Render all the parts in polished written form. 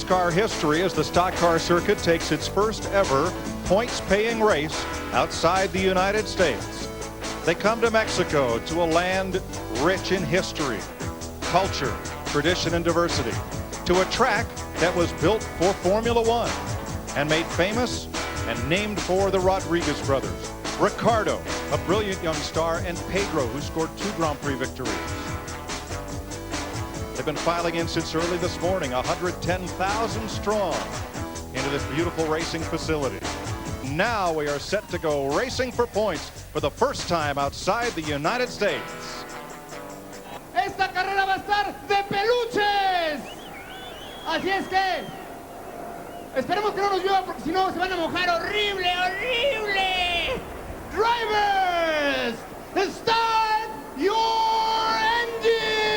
NASCAR history as the stock car circuit takes its first ever points-paying race outside the United States. They come to Mexico, to a land rich in history, culture, tradition, and diversity, to a track that was built for Formula One and made famous and named for the Rodriguez brothers. Ricardo, a brilliant young star, and Pedro, who scored 2 Grand Prix victories. They've been filing in since early this morning, 110,000 strong, into this beautiful racing facility. Now we are set to go racing for points for the first time outside the United States. Esta carrera va a estar de peluches. Así es que esperemos que no nos llueva porque si no se van a mojar horrible, horrible. Drivers, start your engines.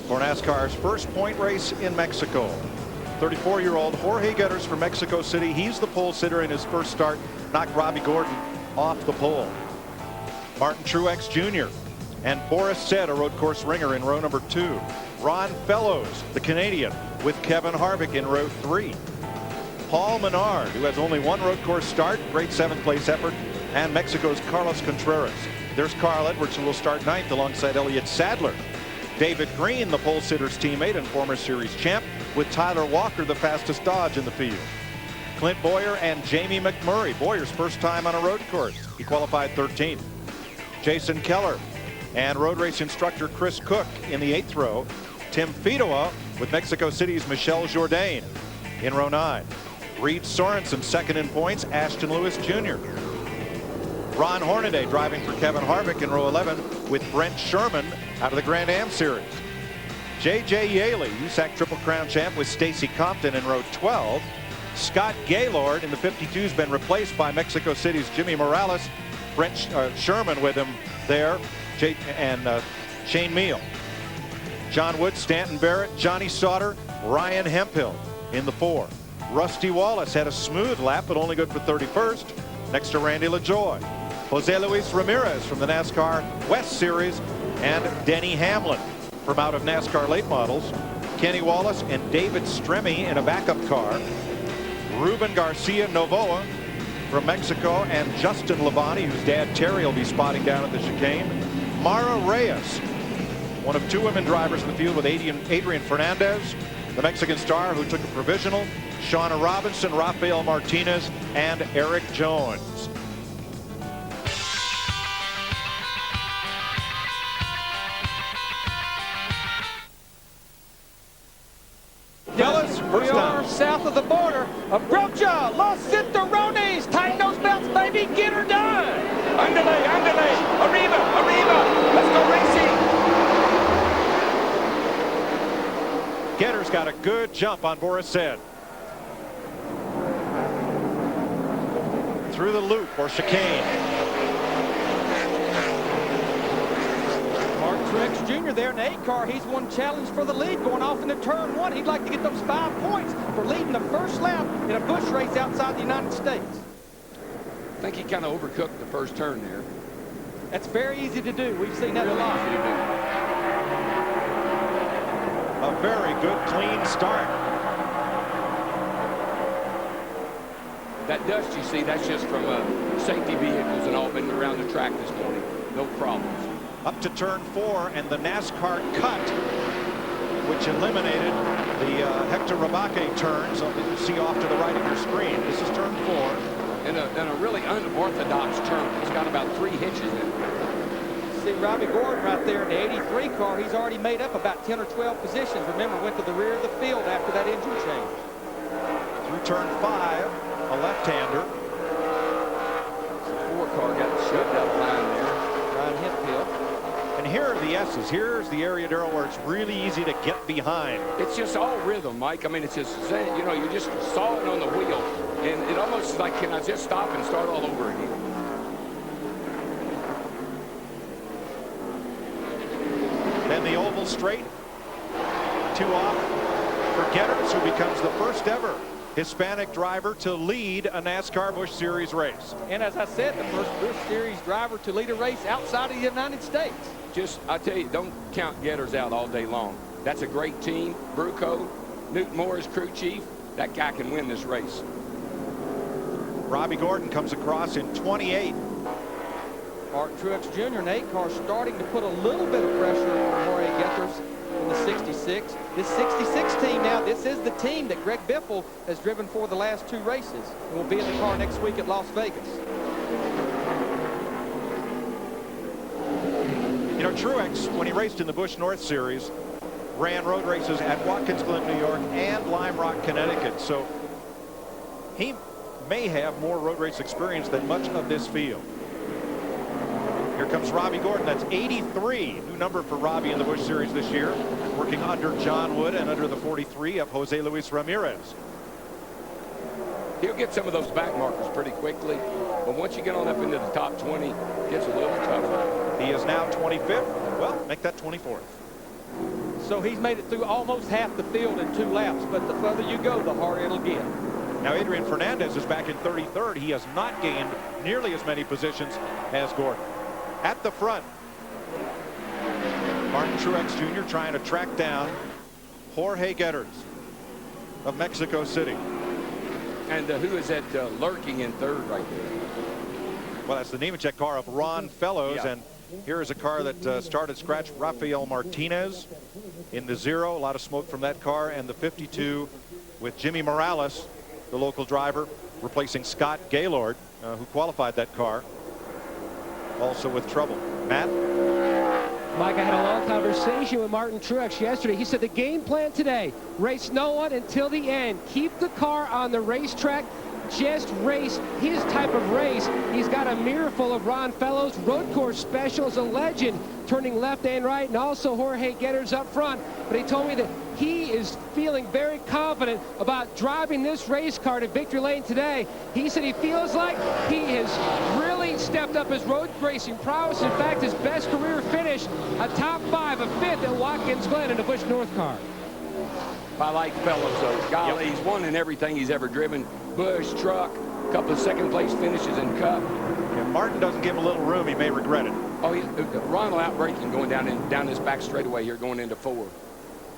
For NASCAR's first point race in Mexico, 34-year-old Jorge Getters from Mexico City. He's the pole sitter in his first start, knocked Robbie Gordon off the pole. Martin Truex Jr. and Boris Said, a road course ringer, in row number 2. Ron Fellows, the Canadian, with Kevin Harvick in row 3. Paul Menard, who has only 1 road course start, great 7th place effort, and Mexico's Carlos Contreras. There's Carl Edwards, who will start 9th alongside Elliott Sadler. David Green, the pole sitter's teammate and former series champ, with Tyler Walker, the fastest Dodge in the field. Clint Bowyer and Jamie McMurray. Boyer's first time on a road course. He qualified 13th. Jason Keller and road race instructor Chris Cook in the 8th row. Tim Fidoa with Mexico City's Michel Jourdain in row 9. Reed Sorensen second in points. Ashton Lewis Jr. Ron Hornaday driving for Kevin Harvick in row 11 with Brent Sherman out of the Grand Am Series. J.J. Yaley, USAC Triple Crown champ, with Stacy Compton in row 12. Scott Gaylord in the 52 has been replaced by Mexico City's Jimmy Morales. Brent Sherman with him there, and Shane Meal. John Wood, Stanton Barrett, Johnny Sauter, Ryan Hemphill in the 4. Rusty Wallace had a smooth lap, but only good for 31st, next to Randy LaJoie. Jose Luis Ramirez from the NASCAR West Series, and Denny Hamlin from out of NASCAR late models. Kenny Wallace and David Stremme in a backup car. Ruben Garcia Novoa from Mexico, and Justin Labonte, whose dad Terry will be spotting down at the chicane. Mara Reyes, one of 2 women drivers in the field with Adrian Fernandez, the Mexican star who took a provisional. Shauna Robinson, Rafael Martinez, and Eric Jones. We are south of the border. Approacha, Los Cinturones. Tighten those belts, baby. Get her done. Underlay, underlay. Arriba, arriba. Let's go racing. Getter's got a good jump on Boris Said. Through the loop or chicane. Truex Jr. there in the 8 car. He's one challenge for the lead going off into turn 1. He'd like to get those 5 points for leading the first lap in a Busch race outside the United States. I think he kind of overcooked the first turn there. That's very easy to do. We've seen that a lot. A very good clean start. That dust you see, that's just from safety vehicles and all been around the track this morning. No problems. Up to turn 4 and the NASCAR cut, which eliminated the Hector Rabaque turns that you see off to the right of your screen. This is turn 4. And a really unorthodox turn. It's got about 3 hitches in it. See Robbie Gordon right there in the 83 car. He's already made up about 10 or 12 positions. Remember, went to the rear of the field after that engine change. turn 5, a left-hander. The 4 car got shoved out of line there. Ryan Hemphill. And here are the S's. Here's the area, Darrell, where it's really easy to get behind. It's just all rhythm, Mike. I mean, it's just, you know, you're just sawing on the wheel. And it almost is like, can I just stop and start all over again? Then the oval straight. 2 off for Getters, who becomes the first ever Hispanic driver to lead a NASCAR Busch Series race. And as I said, the first Busch Series driver to lead a race outside of the United States. Just, I tell you, don't count Getters out all day long. That's a great team. Bruco, Newton Moore is crew chief. That guy can win this race. Robbie Gordon comes across in 28. Martin Truex Jr. and 8 car starting to put a little bit of pressure on Jorge Getters in the 66. This 66 team now, this is the team that Greg Biffle has driven for the last 2 races and will be in the car next week at Las Vegas. You know, Truex, when he raced in the Busch North Series, ran road races at Watkins Glen, New York, and Lime Rock, Connecticut. So he may have more road race experience than much of this field. Here comes Robbie Gordon. That's 83, new number for Robbie in the Busch Series this year, working under John Wood and under the 43 of Jose Luis Ramirez. He'll get some of those back markers pretty quickly, but once you get on up into the top 20, it gets a little tougher. He is now 25th. Well, make that 24th. So he's made it through almost half the field in 2 laps, but the further you go, the harder it'll get. Now Adrian Fernandez is back in 33rd. He has not gained nearly as many positions as Gordon. At the front, Martin Truex Jr. trying to track down Jorge Getters of Mexico City. And who is that lurking in 3rd right there? Well, that's the Nemechek car of Ron Fellows. Yeah. And here is a car that started scratch, Rafael Martinez in the 0. A lot of smoke from that car. And the 52 with Jimmy Morales, the local driver, replacing Scott Gaylord, who qualified that car. Also with trouble. Matt? Mike, I had a long conversation with Martin Truex yesterday. He said the game plan today, race no one until the end. Keep the car on the racetrack. Just race his type of race. He's got a mirror full of Ron Fellows, road course specials, a legend, turning left and right, and also Jorge Getters up front. But he told me that he is feeling very confident about driving this race car to victory lane today. He said he feels like he has really stepped up his road racing prowess. In fact, his best career finish, a top 5, a 5th at Watkins Glen in a Busch North car. I like Fellows, though. Golly, he's won in everything he's ever driven. Busch, truck, a couple of second-place finishes in Cup. If Martin doesn't give him a little room, he may regret it. Oh, Ron will outbreak him going down this back straightaway here, going into 4.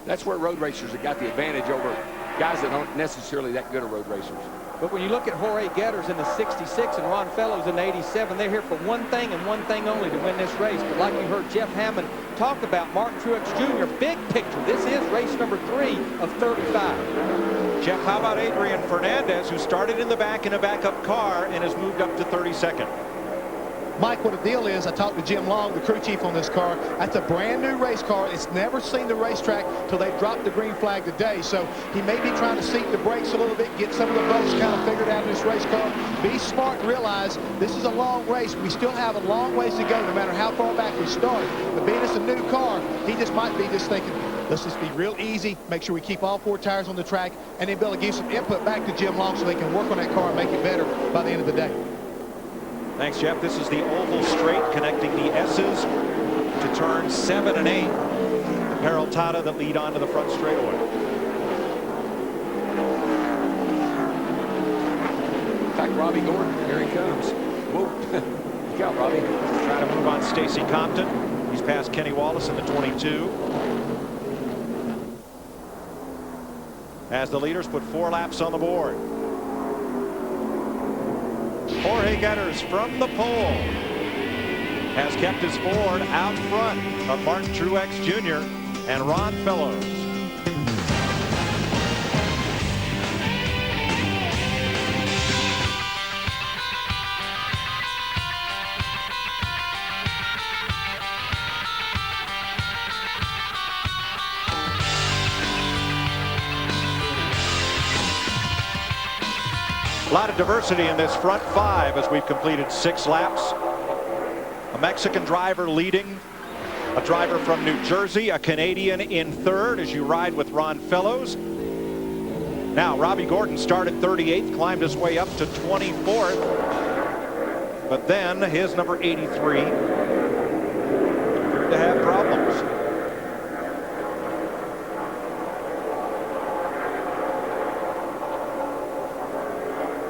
That's where road racers have got the advantage over guys that aren't necessarily that good at road racers. But when you look at Jorge Getters in the 66 and Ron Fellows in the 87, they're here for one thing and one thing only, to win this race. But like you heard Jeff Hammond talk about, Martin Truex Jr., big picture. This is race number 3 of 35. Jeff, how about Adrian Fernandez, who started in the back in a backup car and has moved up to 32nd? Mike, what the deal is, I talked to Jim Long, the crew chief on this car. That's a brand new race car. It's never seen the racetrack till they dropped the green flag today. So he may be trying to seat the brakes a little bit, get some of the bugs kind of figured out in this race car. Be smart and realize this is a long race. We still have a long ways to go, no matter how far back we start. But being it's a new car, he just might be just thinking, let's just be real easy, make sure we keep all 4 tires on the track, and then be able to give some input back to Jim Long so they can work on that car and make it better by the end of the day. Thanks, Jeff. This is the oval straight connecting the S's to turns 7 and 8. The Peraltada that lead onto the front straightaway. In fact, Robbie Gordon, here he comes. Whoa. Look out, Robbie. Trying to move on Stacy Compton. He's past Kenny Wallace in the 22. As the leaders put 4 laps on the board. Jorge Getters from the pole has kept his Ford out front of Martin Truex Jr. and Ron Fellows. A lot of diversity in this front five as we've completed 6 laps. A Mexican driver leading, a driver from New Jersey, a Canadian in third as you ride with Ron Fellows. Now Robbie Gordon started 38th, climbed his way up to 24th, but then his number 83 appeared to have problems.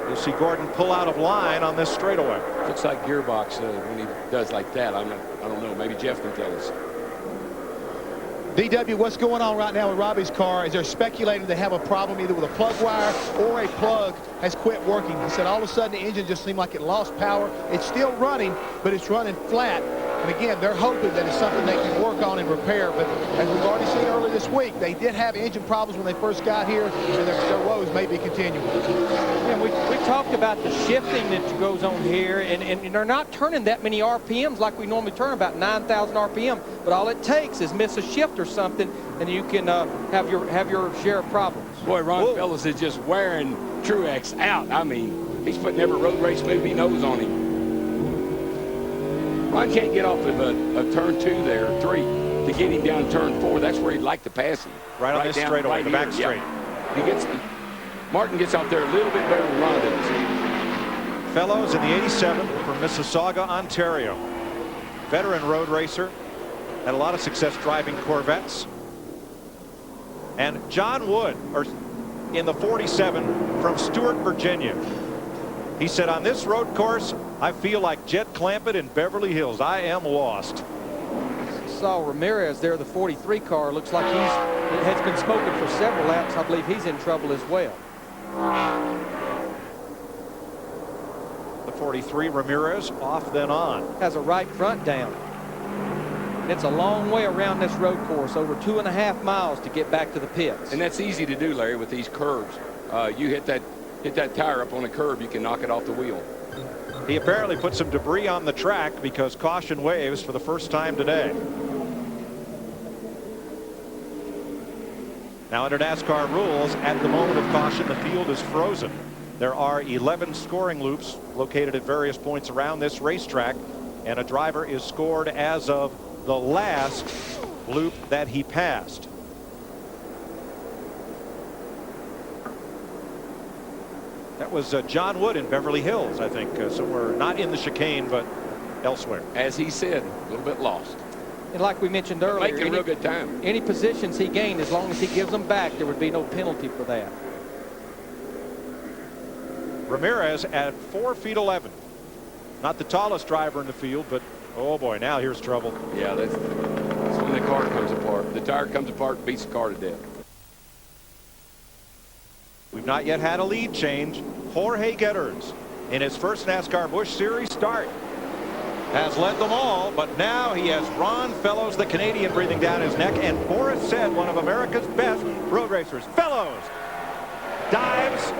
You'll see Gordon pull out of line on this straightaway. Looks like gearbox when he does like that. I don't know. Maybe Jeff can tell us. DW, what's going on right now with Robbie's car is they're speculating they have a problem either with a plug wire or a plug has quit working. He said all of a sudden the engine just seemed like it lost power. It's still running, but it's running flat. And again, they're hoping that it's something they can work on and repair. But as we've already seen earlier this week, they did have engine problems when they first got here, and their woes may be continuing. Yeah, we talked about the shifting that goes on here, and they're not turning that many RPMs like we normally turn, about 9,000 RPM. But all it takes is miss a shift or something, and you can have your share of problems. Boy, Ron Fellows is just wearing Truex out. I mean, he's putting every road race move he knows on him. Ron can't get off of a turn 2 there, 3, to get him down turn 4. That's where he'd like to pass him. Right on this straightaway, the back straight. Yeah. Martin gets out there a little bit better than Ron does. Fellows in the 87 from Mississauga, Ontario. Veteran road racer. Had a lot of success driving Corvettes. And John Wood in the 47 from Stewart, Virginia. He said, on this road course, I feel like Jet Clampett in Beverly Hills. I am lost. Saw Ramirez there, the 43 car. Looks like it has been smoking for several laps. I believe he's in trouble as well. The 43, Ramirez, off then on. Has a right front down. It's a long way around this road course, over 2.5 miles to get back to the pits. And that's easy to do, Larry, with these curves. You hit that tire up on a curb, you can knock it off the wheel. He apparently put some debris on the track because caution waves for the first time today. Now under NASCAR rules, at the moment of caution, the field is frozen. There are 11 scoring loops located at various points around this racetrack, and a driver is scored as of the last loop that he passed. That was John Wood in Beverly Hills, I think, somewhere not in the chicane, but elsewhere. As he said, a little bit lost. And like we mentioned earlier, making a real good time. Any positions he gained, as long as he gives them back, there would be no penalty for that. Ramirez at 4 feet 11. Not the tallest driver in the field, but oh boy, now here's trouble. Yeah, that's when the car comes apart. The tire comes apart and beats the car to death. We've not yet had a lead change. Jorge Getters, in his first NASCAR Busch Series start, has led them all, but now he has Ron Fellows, the Canadian, breathing down his neck, and Boris Said, one of America's best road racers. Fellows dives,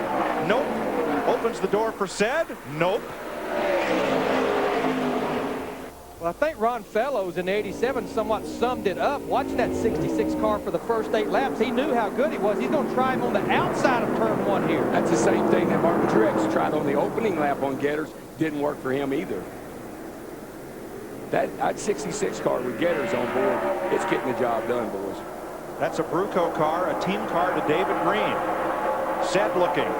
nope. Opens the door for Said, nope. Well, I think Ron Fellows in the 87 somewhat summed it up. Watching that 66 car for the first 8 laps, he knew how good he was. He's going to try him on the outside of turn 1 here. That's the same thing that Martin Truex tried on the opening lap on Getters. Didn't work for him either. That 66 car with Getters on board, it's getting the job done, boys. That's a Bruco car, a team car to David Green. Said looking.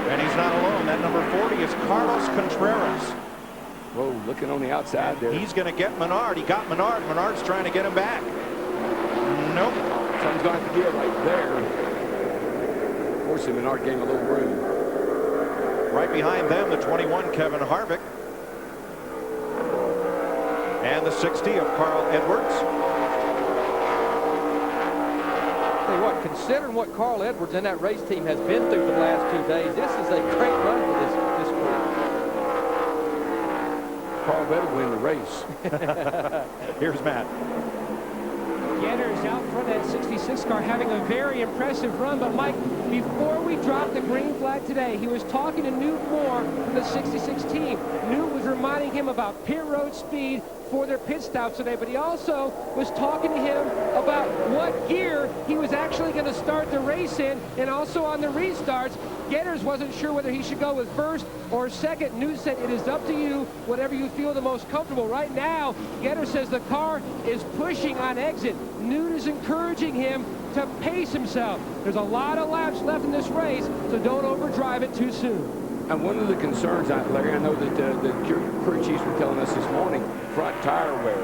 And he's not alone. That number 40 is Carlos Contreras. Whoa, looking on the outside there. He's going to get Menard. He got Menard. Menard's trying to get him back. Nope. Something's going to have to give right there. Forcing Menard gave him a little room. Right behind them, the 21, Kevin Harvick. And the 60 of Carl Edwards. Tell you what, considering what Carl Edwards and that race team has been through for the last 2 days, this is a great run for this group. Carl better win the race. Here's Matt. Getters out front that 66 car having a very impressive run. But Mike, before we dropped the green flag today, he was talking to Newt Moore from the 66 team. Newt was reminding him about pit road speed, for their pit stops today, but he also was talking to him about what gear he was actually going to start the race in, and also on the restarts. Getters wasn't sure whether he should go with first or second. Newt said, it is up to you, whatever you feel the most comfortable. Right now, Getter says the car is pushing on exit. Newt is encouraging him to pace himself. There's a lot of laps left in this race, so don't overdrive it too soon. And one of the concerns, Larry, I know that the crew chiefs were telling us this morning, front tire wear,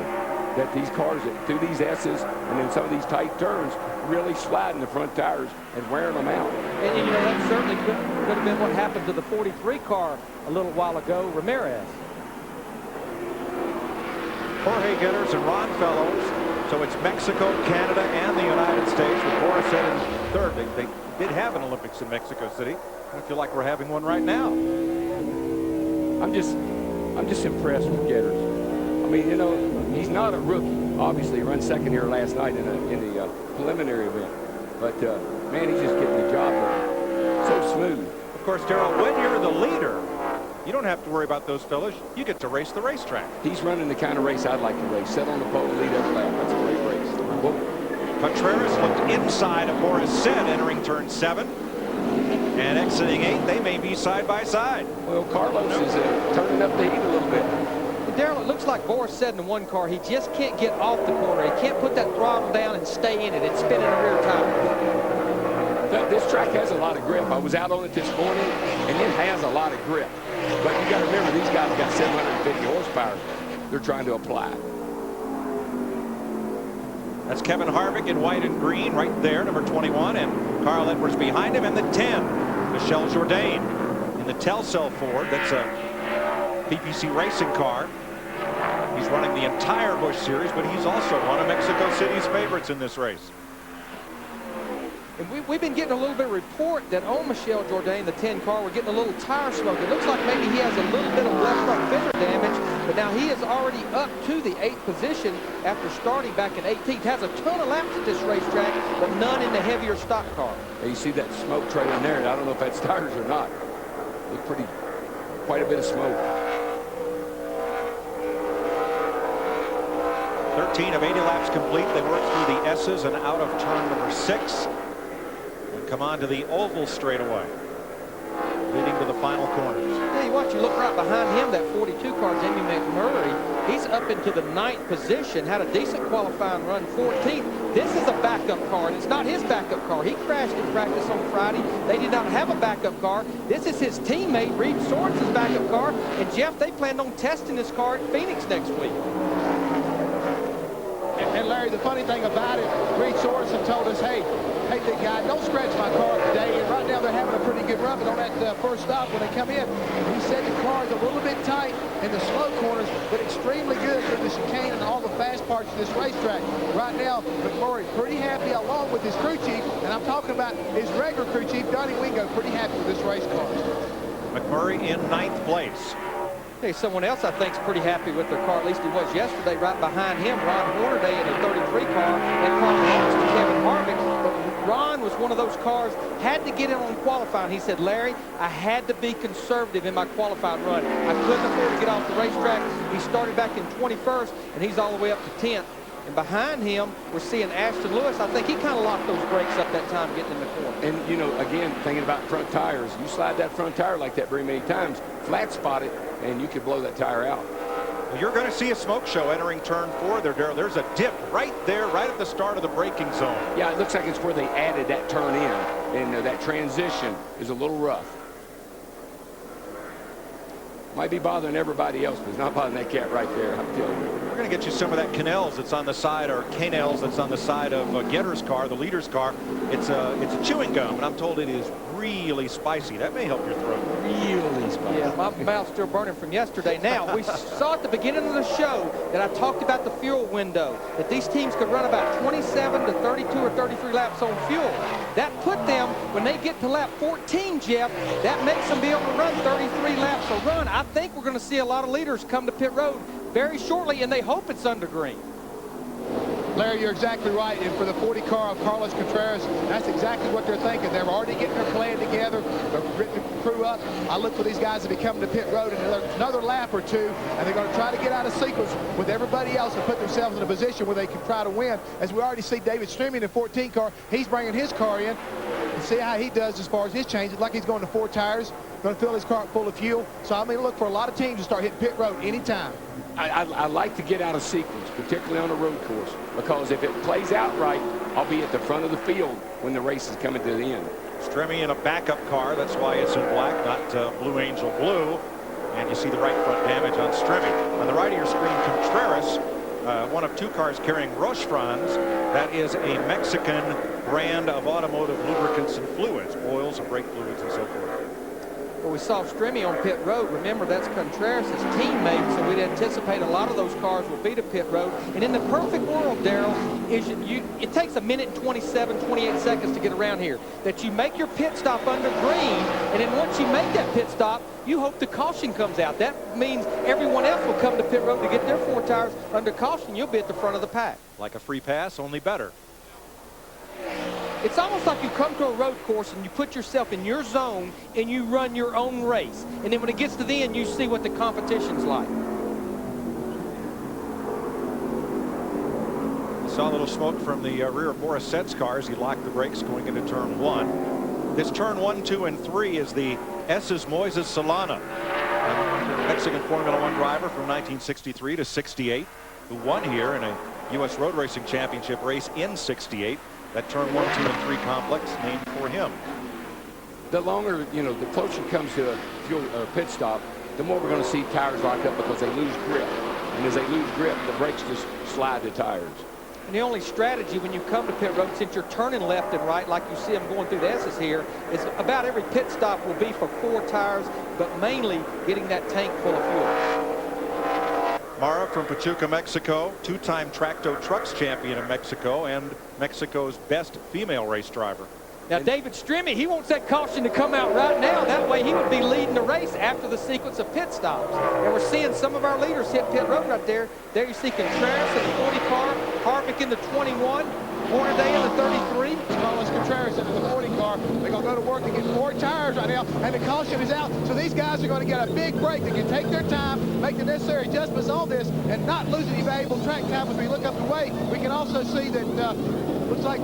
that these cars, through these S's and in some of these tight turns, really sliding the front tires and wearing them out. And you know, that certainly could have been what happened to the 43 car a little while ago, Ramirez. Jorge Getters and Ron Fellows. So it's Mexico, Canada, and the United States. With Boris said in third. They did have an Olympics in Mexico City. I feel like we're having one right now. I'm just impressed with Getters. I mean, you know, he's not a rookie. Obviously, he ran second here last night in the preliminary event. But, man, he's just getting the job done. So smooth. Of course, Darrell, when you're the leader, you don't have to worry about those fellas. You get to race the racetrack. He's running the kind of race I'd like to race. Set on the pole, lead every lap. That's a great race. Whoa. Contreras looked inside of Boris said entering turn 7. And exiting 8, they may be side by side. Well, Carlos is turning up the heat a little bit. Darrell, it looks like Boris said in one car, he just can't get off the corner. He can't put that throttle down and stay in it. It's spinning a rear tire. This track has a lot of grip. I was out on it this morning, and it has a lot of grip. But you got to remember, these guys got 750 horsepower they're trying to apply. That's Kevin Harvick in white and green right there, number 21, and Carl Edwards behind him, and the 10, Michel Jourdain in the Telcel Ford. That's a PPC racing car. He's running the entire Busch Series, but he's also one of Mexico City's favorites in this race. And we've been getting a little bit of report that on Michel Jourdain, the 10 car, we're getting a little tire smoke. It looks like maybe he has a little bit of left front fender damage, but now he is already up to the 8th position after starting back in 18th. Has a ton of laps at this racetrack, but none in the heavier stock car. And you see that smoke trailing there, and I don't know if that's tires or not. It's quite a bit of smoke. 13 of 80 laps complete. They work through the S's and out of turn number 6. Come on to the oval straightaway, leading to the final corners. Yeah, you look right behind him, that 42 car, Jamie McMurray. He's up into the 9th position, had a decent qualifying run, 14th. This is a backup car, and it's not his backup car. He crashed in practice on Friday. They did not have a backup car. This is his teammate, Reed Sorensen's backup car. And, Jeff, they planned on testing this car at Phoenix next week. And Larry, the funny thing about it, Reed Sorensen told us, hey, big guy, don't scratch my car today. And right now they're having a pretty good run, but on that first stop when they come in, he said the car's a little bit tight in the slow corners, but extremely good through the chicane and all the fast parts of this racetrack. Right now, McMurray pretty happy along with his crew chief, and I'm talking about his regular crew chief, Donnie Wingo, pretty happy with this race car. McMurray in 9th place. Hey, someone else I think is pretty happy with their car, at least he was yesterday. Right behind him, Ron Hornaday in the 33 car, and Carl Edwards to Kevin Harvick. But Ron was one of those cars, had to get in on qualifying. He said, Larry, I had to be conservative in my qualifying run. I couldn't afford to get off the racetrack. He started back in 21st, and he's all the way up to 10th. And behind him, we're seeing Ashton Lewis. I think he kind of locked those brakes up that time getting in the corner. And, you know, again, thinking about front tires, you slide that front tire like that very many times, flat spot it, and you could blow that tire out. Well, you're going to see a smoke show entering turn 4 there, Darrell. There's a dip right there, right at the start of the braking zone. Yeah, it looks like it's where they added that turn in, and that transition is a little rough. Might be bothering everybody else, but it's not bothering that cat right there, I'm telling you. We're going to get you some of that Canels that's on the side, or Canels that's on the side of Getter's car, the leader's car. It's a chewing gum, and I'm told it is really spicy. That may help your throat. Really spicy. Yeah, my mouth's still burning from yesterday. Now, we saw at the beginning of the show that I talked about the fuel window, that these teams could run about 27 to 32 or 33 laps on fuel. That put them, when they get to lap 14, Jeff, that makes them be able to run 33 laps a run. I think we're going to see a lot of leaders come to pit road very shortly, and they hope it's under green. Larry, you're exactly right. And for the 40 car of Carlos Contreras, that's exactly what they're thinking. They're already getting their plan together. They're getting the crew up. I look for these guys to be coming to pit road in another lap or two, and they're going to try to get out of sequence with everybody else and put themselves in a position where they can try to win. As we already see David Streamy in the 14 car, he's bringing his car in. And see how he does as far as his change. It's like he's going to 4 tires, going to fill his car full of fuel. So I mean, look for a lot of teams to start hitting pit road anytime. I like to get out of sequence, particularly on a road course, because if it plays out right, I'll be at the front of the field when the race is coming to the end. Stremme in a backup car. That's why it's in black, not Blue Angel blue. And you see the right front damage on Stremme. On the right of your screen, Contreras, one of 2 cars carrying Roche Franz. That is a Mexican brand of automotive lubricants and fluids, oils and brake fluids and so forth. Well, we saw Stremme on pit road. Remember, that's Contreras' teammate, so we'd anticipate a lot of those cars will be to pit road. And in the perfect world, Darrell, it takes 1 minute and 27, 28 seconds to get around here. That you make your pit stop under green, and then once you make that pit stop, you hope the caution comes out. That means everyone else will come to pit road to get their 4 tires under caution. You'll be at the front of the pack. Like a free pass, only better. It's almost like you come to a road course and you put yourself in your zone and you run your own race. And then when it gets to the end, you see what the competition's like. Saw a little smoke from the rear of Boris Sed's car as he locked the brakes going into turn 1. This turn 1, 2, and 3 is the S's Moises Solana, a Mexican Formula 1 driver from 1963 to 68, who won here in a U.S. Road Racing Championship race in 68. That turn 1, 2, and 3 complex named for him. The longer, the closer it comes to a fuel pit stop, the more we're going to see tires lock up because they lose grip. And as they lose grip, the brakes just slide the tires. And the only strategy when you come to pit road, since you're turning left and right, like you see them going through the S's here, is about every pit stop will be for 4 tires, but mainly getting that tank full of fuel. Mara from Pachuca, Mexico, 2-time Tracto Trucks champion in Mexico and Mexico's best female race driver. Now, David Stremme, he wants that caution to come out right now. That way he would be leading the race after the sequence of pit stops. And we're seeing some of our leaders hit pit road right there. There you see Contreras in the 40 car, Harvick in the 21, Hornaday in the 33. Carlos Contreras into the 40 car. They're going to go to work to get 4 tires right now, and the caution is out. So these guys are going to get a big break. They can take their time, make the necessary adjustments on this, and not lose any valuable track time as we look up the way. We can also see that looks like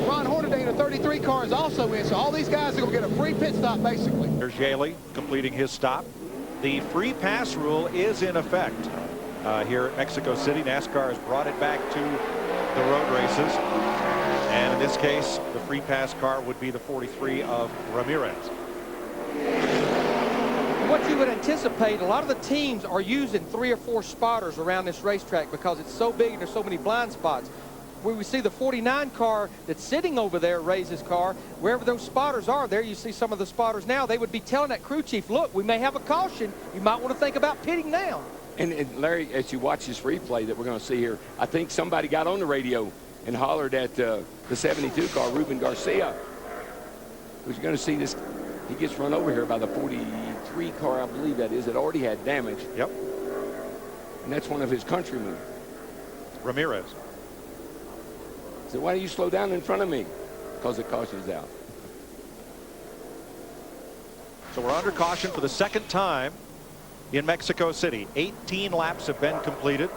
Ron Hornaday in the 33 car is also in. So all these guys are going to get a free pit stop, basically. There's Yaley completing his stop. The free pass rule is in effect here at Mexico City. NASCAR has brought it back to the road races. And in this case, the free pass car would be the 43 of Ramirez. What you would anticipate, a lot of the teams are using 3 or 4 spotters around this racetrack because it's so big and there's so many blind spots. Where we see the 49 car that's sitting over there, Ray's car, wherever those spotters are, there you see some of the spotters now. They would be telling that crew chief, look, we may have a caution. You might want to think about pitting now. And Larry, as you watch this replay that we're going to see here, I think somebody got on the radio and hollered at the 72 car, Ruben Garcia, who's going to see this. He gets run over here by the 43 car, I believe that is, that already had damage. Yep. And that's one of his countrymen. Ramirez. So why do you slow down in front of me? Because the caution's out. So we're under caution for the 2nd time in Mexico City. 18 laps have been completed.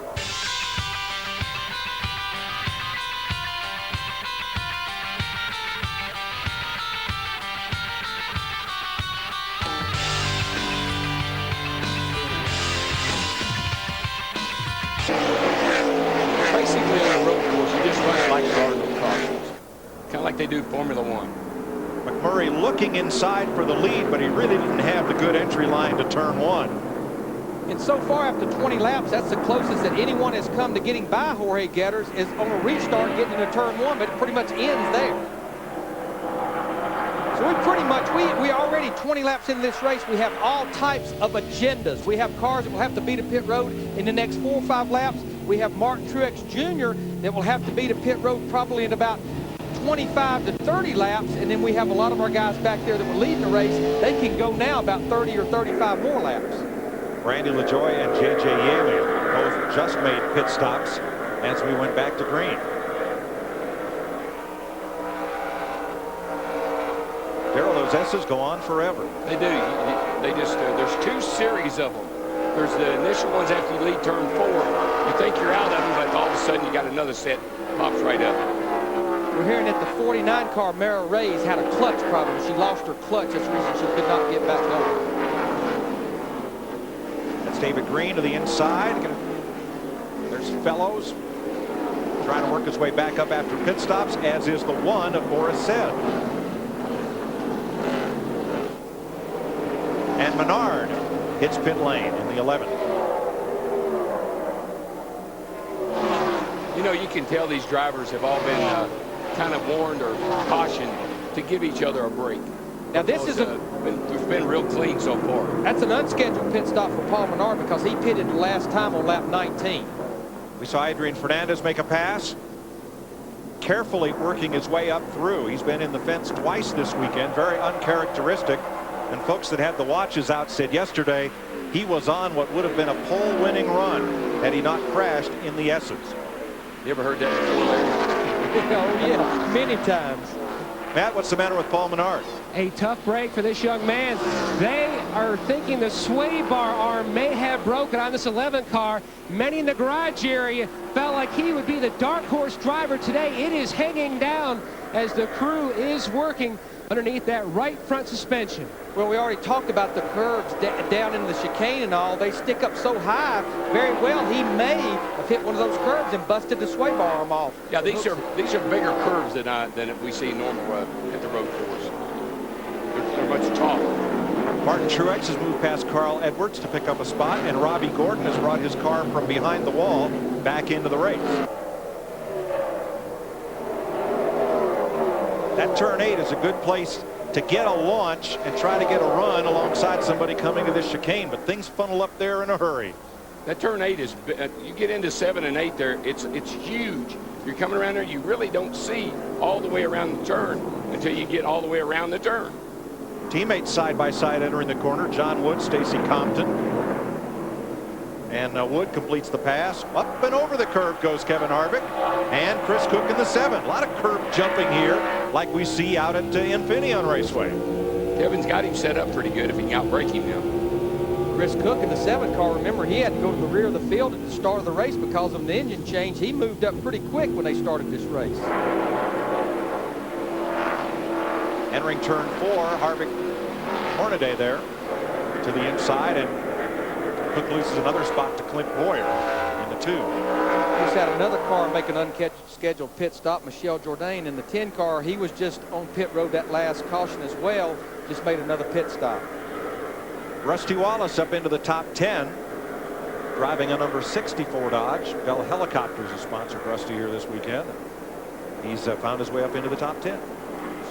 Basically on a road course, you just run it like there are no cautions. Kind of like they do Formula 1. McMurray looking inside for the lead, but he really didn't have the good entry line to turn 1. And so far after 20 laps, that's the closest that anyone has come to getting by Jorge Getters is on a restart getting into turn 1, but it pretty much ends there. So we pretty much, we already 20 laps into this race, we have all types of agendas. We have cars that will have to be to pit road in the next 4 or 5 laps. We have Martin Truex Jr. that will have to be to pit road probably in about 25 to 30 laps, and then we have a lot of our guys back there that were leading the race. They can go now about 30 or 35 more laps. Randy LaJoie and J.J. Yaley both just made pit stops. as we went back to green. Darrell, those S's go on forever. They do. They just, there's 2 series of them. There's the initial ones after you leave turn 4. You think you're out of them, but all of a sudden you got another set pops right up. We're hearing that the 49 car, Mara Reyes, had a clutch problem. She lost her clutch. That's the reason she could not get back going. That's David Green to the inside. There's Fellows trying to work his way back up after pit stops, as is the 1 of Boris Said. And Menard hits pit lane in the 11th. You know, you can tell these drivers have all been kind of warned or cautioned to give each other a break. Now this is it's been real clean so far. That's an unscheduled pit stop for Paul Menard because he pitted the last time on lap 19. We saw Adrian Fernandez make a pass, carefully working his way up through. He's been in the fence twice this weekend, very uncharacteristic. And folks that had the watches out said yesterday he was on what would have been a pole-winning run had he not crashed in the S's. You ever heard that before, Larry? Oh, yeah, many times. Matt, what's the matter with Paul Menard? A tough break for this young man. They are thinking the sway bar arm may have broken on this 11 car. Many in the garage area felt like he would be the dark horse driver today. It is hanging down as the crew is working underneath that right front suspension. Well, we already talked about the curves down in the chicane and all. They stick up so high. Very well, he may have hit one of those curves and busted the sway bar arm off. Yeah, these are bigger curves than we see normal at the road course. They're much taller. Martin Truex has moved past Carl Edwards to pick up a spot, and Robbie Gordon has brought his car from behind the wall back into the race. That turn 8 is a good place to get a launch and try to get a run alongside somebody coming to this chicane, but things funnel up there in a hurry. That turn 8 is, you get into 7 and 8 there, it's huge. You're coming around there, you really don't see all the way around the turn until you get all the way around the turn. Teammates side by side entering the corner. John Wood, Stacy Compton. And Wood completes the pass. Up and over the curve goes Kevin Harvick. And Chris Cook in the 7. A lot of curb jumping here like we see out at Infineon Raceway. Kevin's got him set up pretty good if he can outbreak him now. Chris Cook in the 7 car, remember, he had to go to the rear of the field at the start of the race because of an engine change. He moved up pretty quick when they started this race. Entering turn 4, Harvick, Hornaday there to the inside, and Cook loses another spot to Clint Boyer in the 2. Just had another car make an unscheduled pit stop, Michelle Jourdain. In the 10 car, he was just on pit road that last caution as well, just made another pit stop. Rusty Wallace up into the top 10, driving a number 64 Dodge. Bell Helicopters has sponsored Rusty here this weekend. He's found his way up into the top 10.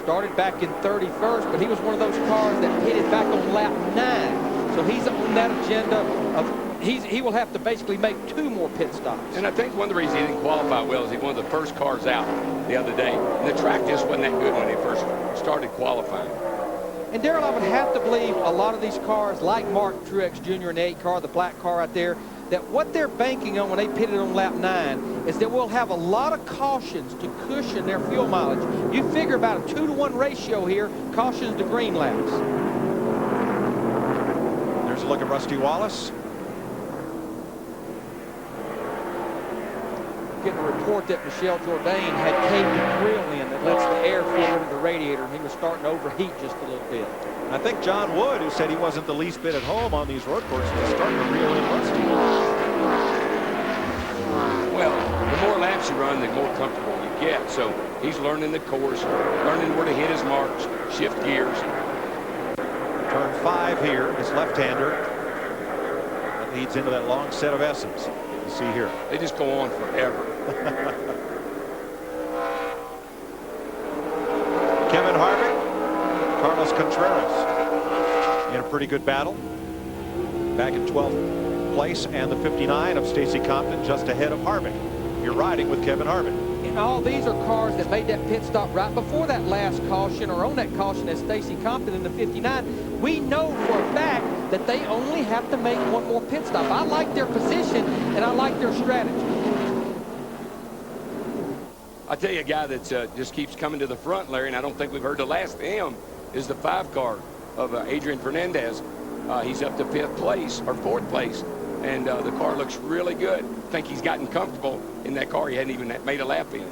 Started back in 31st, but he was one of those cars that pitted back on lap 9. So he's on that agenda of he will have to basically make 2 more pit stops. And I think one of the reasons he didn't qualify well is he was one of the first cars out the other day. And the track just wasn't that good when he first started qualifying. And Darrell, I would have to believe a lot of these cars, like Martin Truex Jr. in the 8 car, the black car out there, that what they're banking on when they pitted on lap 9 is that we'll have a lot of cautions to cushion their fuel mileage. You figure about a 2-to-1 ratio here, cautions to green laps. There's a look at Rusty Wallace. Getting a report that Michelle Jourdain had caved the grill in that lets the air flow into the radiator, and he was starting to overheat just a little bit. I think John Wood, who said he wasn't the least bit at home on these road courses, is starting to reel in Rusty. Well, the more laps you run, the more comfortable you get. So he's learning the course, learning where to hit his marks, shift gears. Turn 5 here, this left-hander that leads into that long set of S's. You see here. They just go on forever. Kevin Harvick, Carlos Contreras in a pretty good battle. Back in 12th place, and the 59 of Stacy Compton just ahead of Harvick. You're riding with Kevin Harvick. And all these are cars that made that pit stop right before that last caution or on that caution as Stacy Compton in the 59. We know for a fact that they only have to make 1 more pit stop. I like their position and I like their strategy. I tell you, a guy that just keeps coming to the front, Larry, and I don't think we've heard the last of him, is the 5 car of Adrian Fernandez. He's up to 5th place or 4th place, and the car looks really good. I think he's gotten comfortable in that car. He hadn't even made a lap in.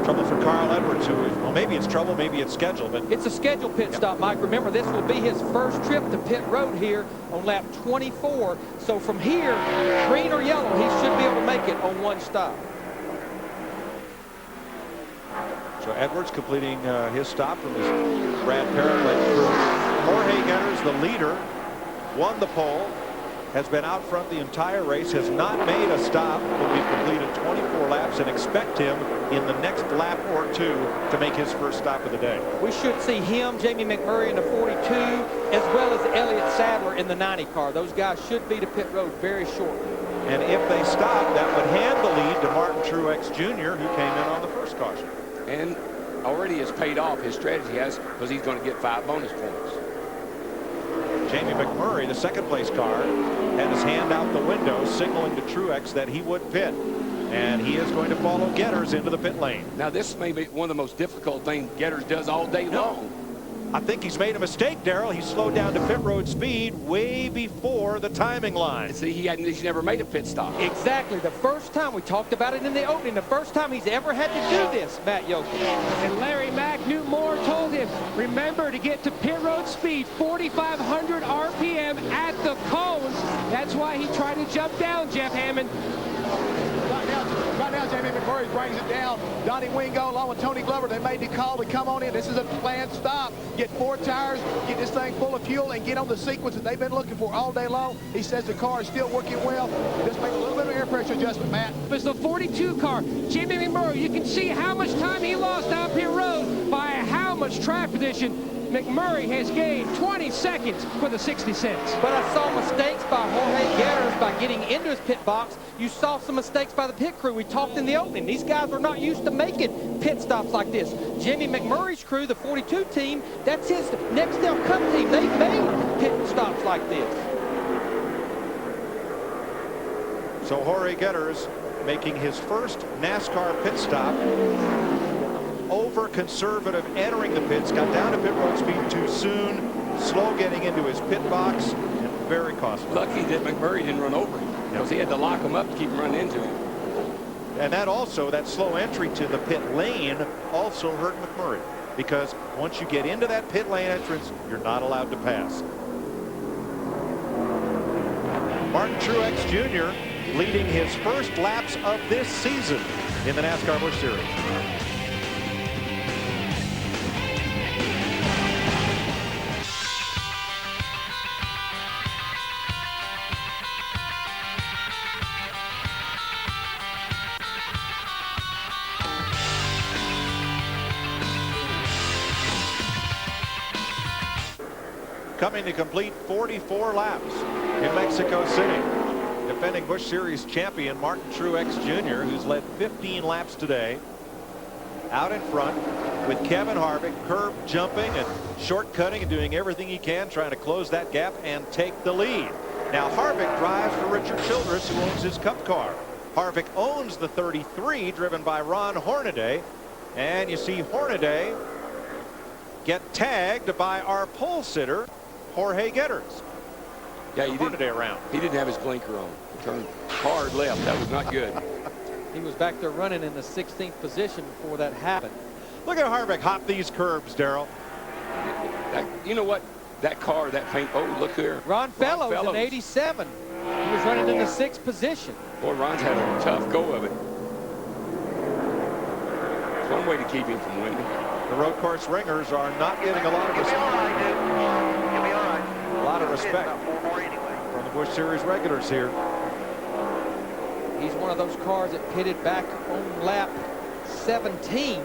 Trouble for Carl Edwards, well, maybe it's trouble, maybe it's scheduled, but it's a scheduled pit stop, Mike. Remember, this will be his first trip to pit road here on lap 24. So from here, green or yellow, he should be able to make it on 1 stop. So Edwards completing his stop from his Brad Parrott-led crew. Jorge Getters, the leader, won the pole, has been out front the entire race, has not made a stop, but we've completed 24 laps and expect him in the next lap or 2 to make his first stop of the day. We should see him, Jamie McMurray in the 42, as well as Elliott Sadler in the 90 car. Those guys should be to pit road very shortly. And if they stop, that would hand the lead to Martin Truex Jr., who came in on the first caution. And already has paid off. His strategy has, because he's going to get 5 bonus points. Jamie McMurray, the 2nd place car, had his hand out the window signaling to Truex that he would pit. And he is going to follow Getters into the pit lane. Now this may be one of the most difficult things Getters does all day long. I think he's made a mistake, Darrell. He slowed down to pit road speed way before the timing line. See, he's never made a pit stop. Exactly. The first time, we talked about it in the opening, the first time he's ever had to do this, Matt Yoakum. And Larry Mack, Newton Moore told him, remember to get to pit road speed, 4,500 RPM at the cones. That's why he tried to jump down, Jeff Hammond. Right now, Jamie McMurray brings it down. Donnie Wingo along with Tony Glover, they made the call to come on in. This is a planned stop. Get 4 tires, get this thing full of fuel, and get on the sequence that they've been looking for all day long. He says the car is still working well. Just make a little bit of air pressure adjustment, Matt. It's the 42 car. Jamie McMurray, you can see how much time he lost out pit road by how much track position. McMurray has gained 20 seconds for the 66. But I saw mistakes by Jorge Getters by getting into his pit box. You saw some mistakes by the pit crew. We talked in the opening. These guys are not used to making pit stops like this. Jimmy McMurray's crew, the 42 team, that's his Nextel Cup team. They've made pit stops like this. So Jorge Getters making his first NASCAR pit stop. Over conservative entering the pits, got down to pit road speed too soon, slow getting into his pit box, and very costly. Lucky that McMurray didn't run over him, because he had to lock him up to keep him running into him. And that also, that slow entry to the pit lane also hurt McMurray, because once you get into that pit lane entrance, you're not allowed to pass. Martin Truex Jr. leading his first laps of this season in the NASCAR Busch Series. Coming to complete 44 laps in Mexico City. Defending Busch Series champion Martin Truex Jr., who's led 15 laps today, out in front with Kevin Harvick curb jumping and shortcutting and doing everything he can trying to close that gap and take the lead. Now Harvick drives for Richard Childress, who owns his Cup car. Harvick owns the 33 driven by Ron Hornaday, and you see Hornaday get tagged by our pole sitter Jorge Getters. Yeah, he didn't have his blinker on. He turned hard left. That was not good. He was back there running in the 16th position before that happened. Look at Harvick hop these curbs, Darrell. You know what? That car, that paint. Oh, look here. Ron Fellows in 87. He was running in the 6th position. Boy, Ron's had a tough go of it. It's one way to keep him from winning. The road course ringers are not getting a lot of respect. A lot of respect from the Busch Series regulars here. He's one of those cars that pitted back on lap 17,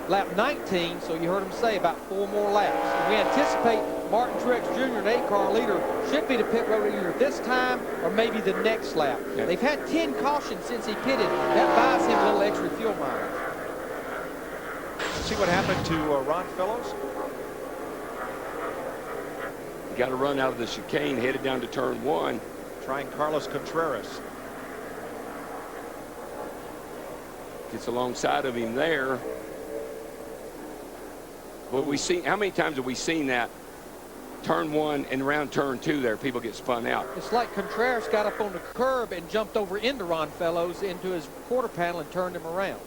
lap 19, so you heard him say about 4 more laps. And we anticipate Martin Truex Jr., an 8-car leader, should be to pit road either this time or maybe the next lap. Yeah. They've had 10 cautions since he pitted. That buys him a little extra fuel mileage. See what happened to Ron Fellows? He got a run out of the chicane, headed down to turn 1. Trying Carlos Contreras. Gets alongside of him there. Well, how many times have we seen that? Turn one and around turn two there, people get spun out. It's like Contreras got up on the curb and jumped over into Ron Fellows into his quarter panel and turned him around.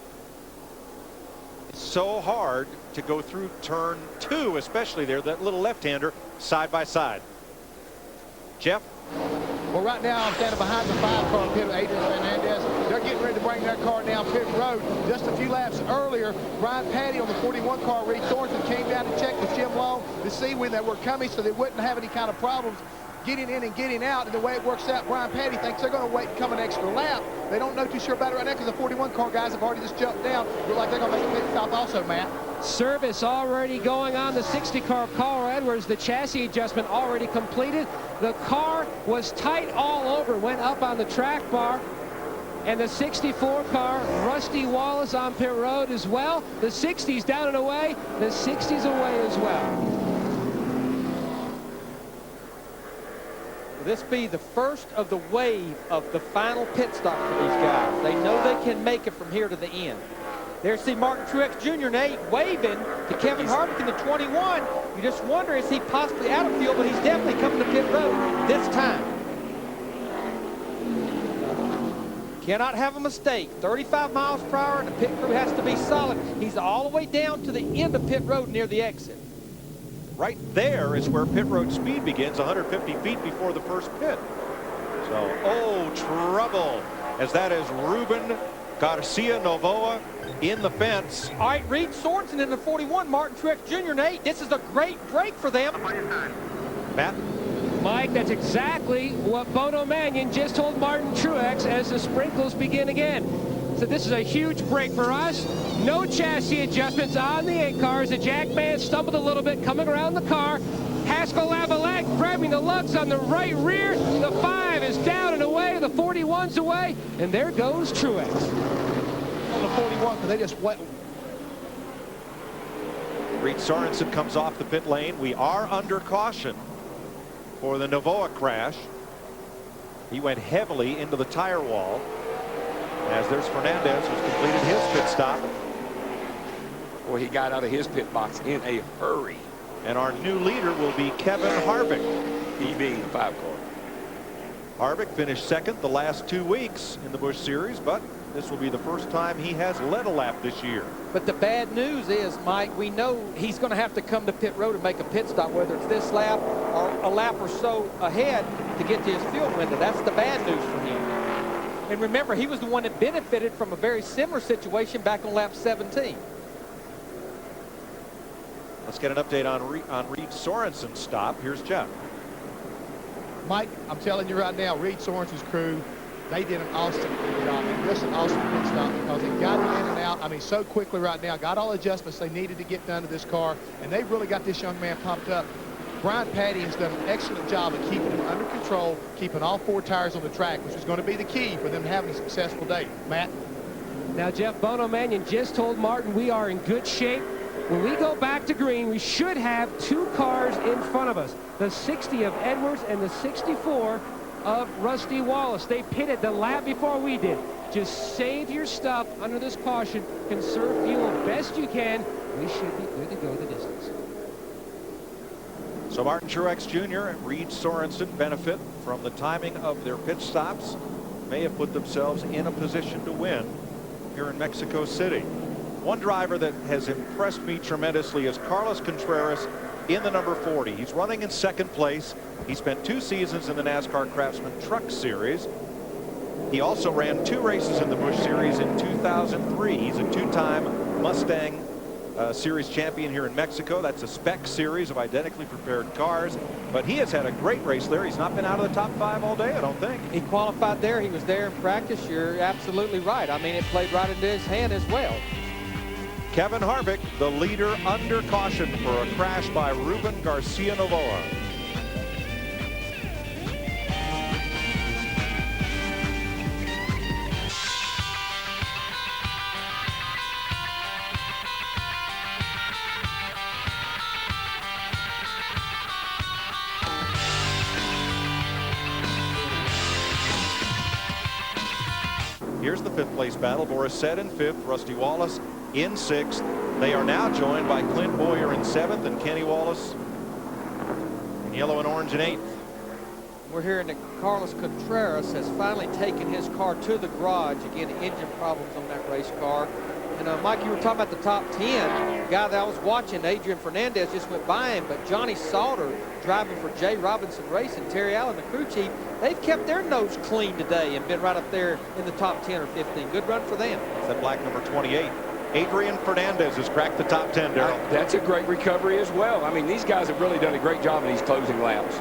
It's so hard to go through turn two, especially there, that little left-hander side by side. Jeff? Well, right now I'm standing behind the 5-car pit with Adrian Fernandez. They're getting ready to bring their car down pit road. Just a few laps earlier, Brian Patty on the 41 car, Reed Thornton, came down to check with Jim Long to see when they were coming so they wouldn't have any kind of problems getting in and getting out. And the way it works out, Brian Patty thinks they're going to wait and come an extra lap. They don't know too sure about it right now because the 41 car guys have already just jumped down. Look like they're going to make a pit stop also, Matt. Service already going on the 60 car of Carl Edwards. The chassis adjustment already completed. The car was tight all over, went up on the track bar. And the 64 car, Rusty Wallace on pit road as well. The 60's down and away. The 60's away as well. Will this be the first of the wave of the final pit stop for these guys? They know they can make it from here to the end. There's see Martin Truex Jr. Nate waving to Kevin Harvick in the 21. You just wonder, is he possibly out of field, but he's definitely coming to pit road this time. Cannot have a mistake. 35 miles per hour, and the pit crew has to be solid. He's all the way down to the end of pit road near the exit. Right there is where pit road speed begins, 150 feet before the first pit. So, oh, trouble, as that is Ruben Garcia Novoa in the fence. All right, Reed Sorensen in the 41, Martin Truex Jr. Nate, this is a great break for them. Matt? Mike, that's exactly what Bono Mannion just told Martin Truex as the sprinkles begin again. So this is a huge break for us. No chassis adjustments on the 8 cars. The Jack man stumbled a little bit coming around the car. Haskell Lavalette grabbing the lugs on the right rear. The 5 is down and away. The 41's away. And there goes Truex. On the 41, because they just went. Reed Sorensen comes off the pit lane. We are under caution for the Novoa crash. He went heavily into the tire wall. As there's Fernandez, who's completed his pit stop. Boy, he got out of his pit box in a hurry. And our new leader will be Kevin Harvick. He being the 5 car. Harvick finished second the last 2 weeks in the Busch Series, but this will be the first time he has led a lap this year. But the bad news is, Mike, we know he's going to have to come to pit road and make a pit stop, whether it's this lap or a lap or so ahead to get to his fuel window. That's the bad news for him. And remember, he was the one that benefited from a very similar situation back on lap 17. Let's get an update on Reed Sorensen's stop. Here's Jeff. Mike, I'm telling you right now, Reed Sorensen's crew, they did an awesome job. And just an awesome pit stop because they got it in and out, I mean, so quickly right now, got all adjustments they needed to get done to this car, and they really got this young man pumped up. Brian Patty has done an excellent job of keeping him under control, keeping all 4 tires on the track, which is going to be the key for them having a successful day. Matt? Now, Jeff, Bono Mannion just told Martin we are in good shape. When we go back to green, we should have 2 cars in front of us. The 60 of Edwards and the 64 of Rusty Wallace. They pitted the lap before we did. Just save your stuff under this caution. Conserve fuel best you can. We should be good to go the distance. So Martin Truex Jr. and Reed Sorensen benefit from the timing of their pit stops. May have put themselves in a position to win here in Mexico City. One driver that has impressed me tremendously is Carlos Contreras in the number 40. He's running in 2nd place. He spent 2 seasons in the NASCAR Craftsman Truck Series. He also ran 2 races in the Busch Series in 2003. He's a 2-time Mustang Series champion here in Mexico. That's a spec series of identically prepared cars, but he has had a great race there. He's not been out of the top 5 all day, I don't think. He qualified there. He was there in practice. You're absolutely right. I mean, it played right into his hand as well. Kevin Harvick, the leader, under caution for a crash by Ruben Garcia Novoa. Here's the 5th place battle. Boris Said in 5th, Rusty Wallace in 6th. They are now joined by Clint Boyer in 7th and Kenny Wallace in yellow and orange in 8th. We're hearing that Carlos Contreras has finally taken his car to the garage. Again, engine problems on that race car. And Mike, you were talking about the top 10. The guy that I was watching, Adrian Fernandez, just went by him. But Johnny Sauter, driving for Jay Robinson Racing, Terry Allen, the crew chief, they've kept their nose clean today and been right up there in the top 10 or 15. Good run for them. It's that black number 28. Adrian Fernandez has cracked the top 10, Darrell. That's a great recovery as well. I mean, these guys have really done a great job in these closing laps.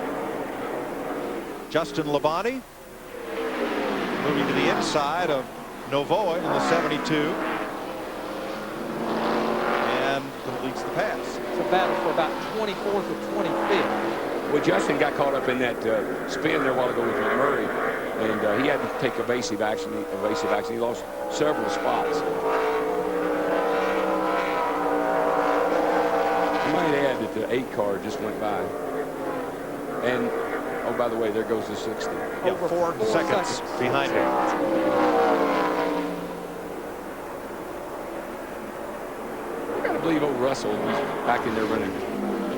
Justin Labonte moving to the inside of Novoa in the 72. And completes the pass. It's a battle for about 24th or 25th. Well, Justin got caught up in that spin there a while ago with Murray, and he had to take evasive action. He lost several spots. I might add that the 8 car just went by. And, oh, by the way, there goes the 60. Over 4 seconds behind him. I believe old Russell was back in there running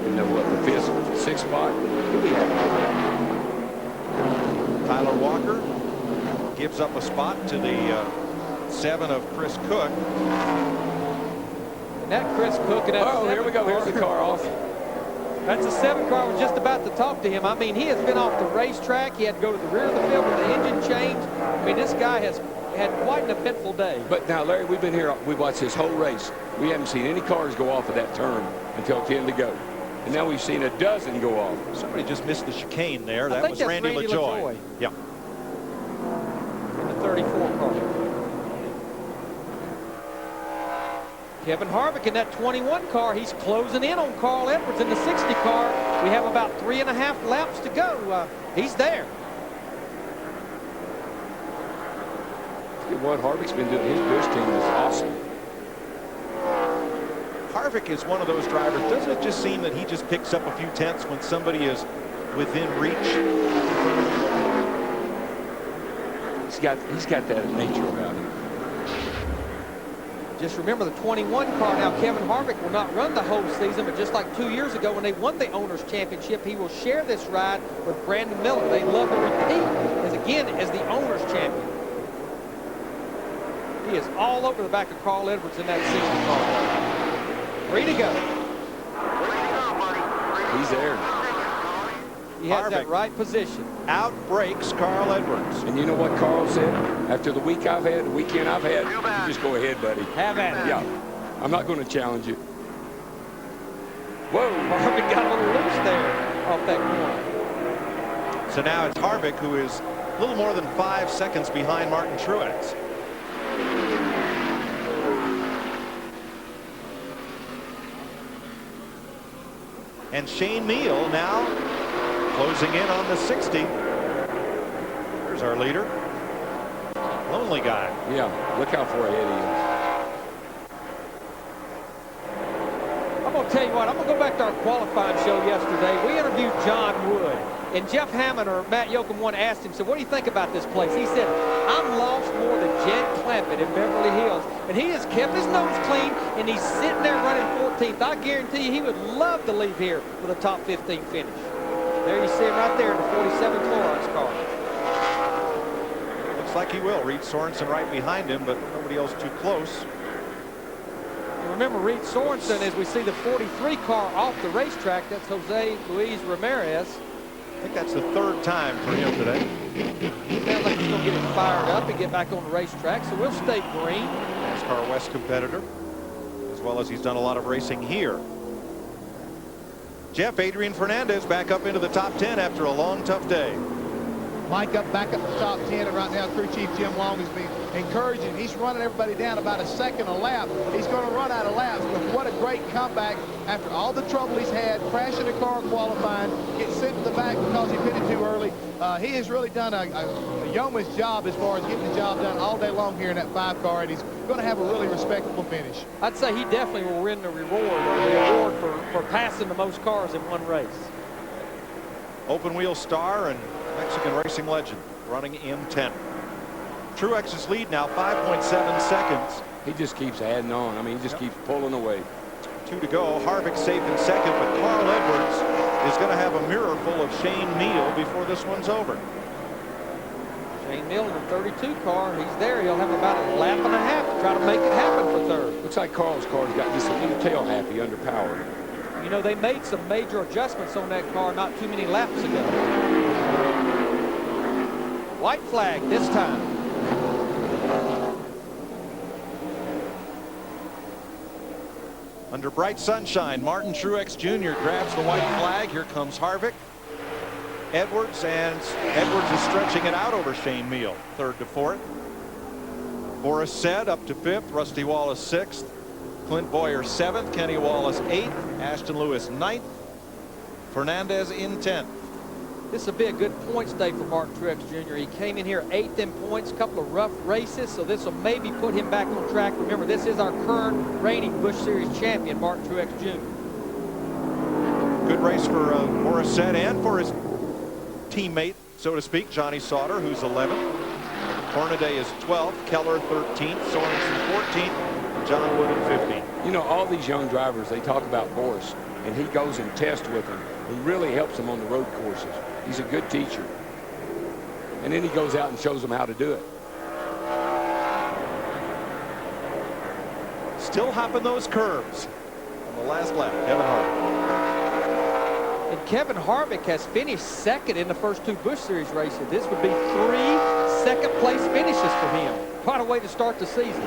in the, what, the 5th, 6th spot. Tyler Walker gives up a spot to the 7 of Chris Cook. And that Chris Cook and that oh, here we go. Here's the car off. That's a 7 car. I was just about to talk to him. I mean, he has been off the racetrack. He had to go to the rear of the field with the engine change. I mean, this guy has had quite an eventful day. But now, Larry, we've been here. We've watched this whole race. We haven't seen any cars go off of that turn until 10 to go. And now we've seen a dozen go off. Somebody just missed the chicane there. That was Randy LaJoie. Yeah. In the 34 car. Kevin Harvick in that 21 car. He's closing in on Carl Edwards in the 60 car. We have about 3.5 laps to go. He's there. What Harvick's been doing, his Busch team is awesome. Harvick is one of those drivers. Doesn't it just seem that he just picks up a few tenths when somebody is within reach? He's got that nature about him. Just remember the 21 car. Now, Kevin Harvick will not run the whole season, but just like 2 years ago when they won the Owners' Championship, he will share this ride with Brandon Miller. They love to repeat as the Owners' Champion. He is all over the back of Carl Edwards in that 60 car. 3 to go. He's there. He has that right position. Outbreaks Carl Edwards. And you know what Carl said? After the week I've had, the weekend I've had, you just go ahead, buddy. Have at it. Yeah. I'm not going to challenge you. Whoa. Harvick got a little loose there off that corner. So now it's Harvick, who is a little more than 5 seconds behind Martin Truex. And Shane Neal now closing in on the 60. There's our leader. Lonely guy. Yeah, look how far ahead he is. I'm going to tell you what, I'm going to go back to our qualifying show yesterday. We interviewed John Wood. And Jeff Hammond or Matt Yoakum asked him, so what do you think about this place? He said, I'm lost more than Jed Clampett in Beverly Hills. And he has kept his nose clean, and he's sitting there running 14th. I guarantee you he would love to leave here with a top 15 finish. There you see him right there in the 47 Clorox car. Looks like he will. Reed Sorensen right behind him, but nobody else too close. And remember, Reed Sorensen, as we see the 43 car off the racetrack, that's Jose Luis Ramirez. I think that's the 3rd time for him today. Sounds like he's going to get him fired up and get back on the racetrack, so we'll stay green. NASCAR West competitor, as well as he's done a lot of racing here. Jeff, Adrian Fernandez back up into the top 10 after a long, tough day. Mike back up the top 10, and right now crew chief Jim Long has been encouraging. He's running everybody down about a second a lap. He's going to run out of laps, but what a great comeback after all the trouble he's had, crashing a car qualifying, getting sent to the back because he pitted too early. He has really done a yeoman's job as far as getting the job done all day long here in that 5 car, and he's going to have a really respectable finish. I'd say he definitely will win the award for passing the most cars in one race. Open wheel star and Mexican racing legend running in 10th. Truex's lead now 5.7 seconds. He just keeps adding on. I mean, he just keeps pulling away. 2 to go. Harvick safe in second, but Carl Edwards is going to have a mirror full of Shane Neal before this one's over. Shane Neal in the 32 car. He's there. He'll have about a lap and a half to try to make it happen for third. Looks like Carl's car's got just a little tail happy, underpowered. You know, they made some major adjustments on that car not too many laps ago. White flag this time. Under bright sunshine, Martin Truex Jr. grabs the white flag. Here comes Harvick. Edwards is stretching it out over Shane Neal, 3rd to 4th. Boris Said up to 5th. Rusty Wallace 6th. Clint Boyer 7th. Kenny Wallace 8th. Ashton Lewis 9th. Fernandez in 10th. This will be a good points day for Martin Truex Jr. He came in here 8th in points, a couple of rough races, so this will maybe put him back on track. Remember, this is our current reigning Busch Series champion, Martin Truex Jr. Good race for Boris Said and for his teammate, so to speak, Johnny Sauter, who's 11th. Hornaday is 12th, Keller 13th, Sorensen 14th, and John Wood at 15th. You know, all these young drivers, they talk about Boris, and he goes and tests with them. He really helps them on the road courses. He's a good teacher. And then he goes out and shows them how to do it. Still hopping those curves on the last lap, Kevin Harvick. And Kevin Harvick has finished 2nd in the first 2 Busch Series races. This would be 3 second-place finishes for him. Quite a way to start the season.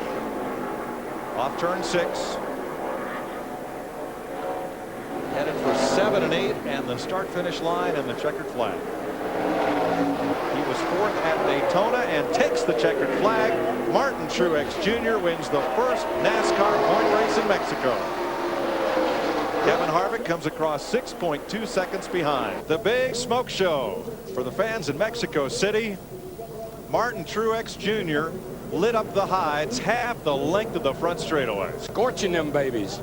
Off turn 6. Headed for 7 and 8 and the start-finish line and the checkered flag. He was 4th at Daytona and takes the checkered flag. Martin Truex Jr. wins the first NASCAR point race in Mexico. Kevin Harvick comes across 6.2 seconds behind. The big smoke show for the fans in Mexico City. Martin Truex Jr. lit up the hides half the length of the front straightaway. Scorching them babies.